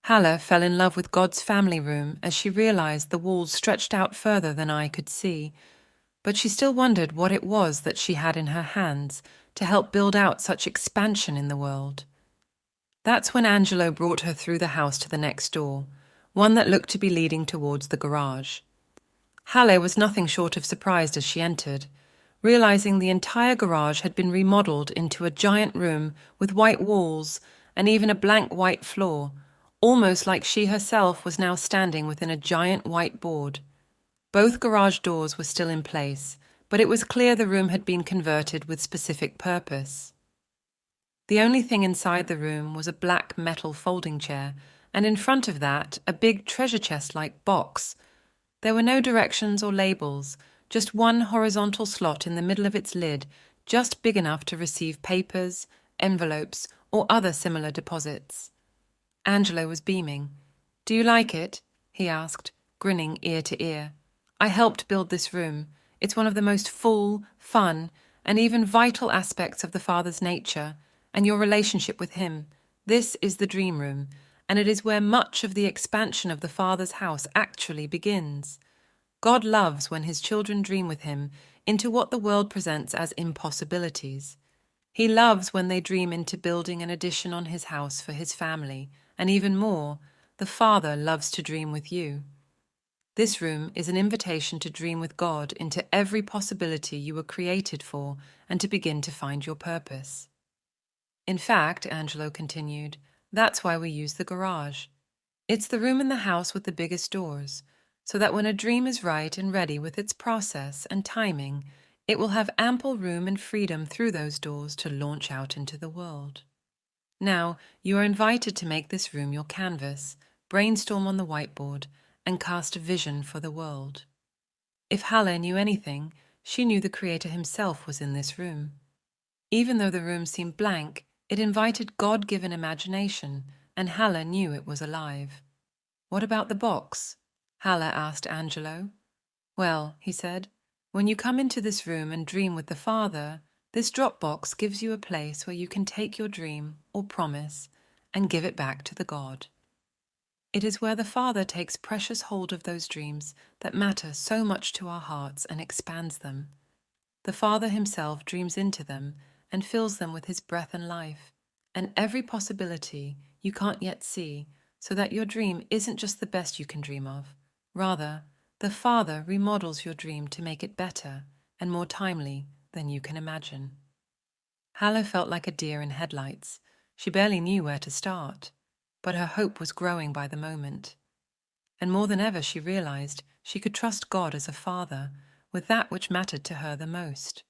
Halle fell in love with God's family room as she realized the walls stretched out further than eye could see, but she still wondered what it was that she had in her hands to help build out such expansion in the world. That's when Angelo brought her through the house to the next door, one that looked to be leading towards the garage. Halle was nothing short of surprised as she entered, realizing the entire garage had been remodeled into a giant room with white walls and even a blank white floor, almost like she herself was now standing within a giant white board. Both garage doors were still in place, but it was clear the room had been converted with specific purpose. The only thing inside the room was a black metal folding chair, and in front of that, a big treasure chest-like box. There were no directions or labels, just one horizontal slot in the middle of its lid, just big enough to receive papers, envelopes, or other similar deposits. Angelo was beaming. "Do you like it?" he asked, grinning ear to ear. "I helped build this room. It's one of the most full, fun, and even vital aspects of the Father's nature, and your relationship with him. This is the dream room, and it is where much of the expansion of the Father's house actually begins. God loves when his children dream with him into what the world presents as impossibilities. He loves when they dream into building an addition on his house for his family, and even more, the Father loves to dream with you. This room is an invitation to dream with God into every possibility you were created for and to begin to find your purpose." "In fact," Angelo continued, "that's why we use the garage. It's the room in the house with the biggest doors, so that when a dream is right and ready with its process and timing, it will have ample room and freedom through those doors to launch out into the world. Now, you are invited to make this room your canvas, brainstorm on the whiteboard, and cast a vision for the world." If Halle knew anything, she knew the Creator himself was in this room. Even though the room seemed blank, it invited God-given imagination, and Halle knew it was alive. "What about the box?" Halle asked Angelo. "Well," he said, "when you come into this room and dream with the Father, this drop box gives you a place where you can take your dream or promise and give it back to the God. It is where the Father takes precious hold of those dreams that matter so much to our hearts and expands them. The Father himself dreams into them and fills them with his breath and life, and every possibility you can't yet see, so that your dream isn't just the best you can dream of. Rather, the Father remodels your dream to make it better and more timely than you can imagine." Halle felt like a deer in headlights. She barely knew where to start, but her hope was growing by the moment. And more than ever she realized she could trust God as a father with that which mattered to her the most.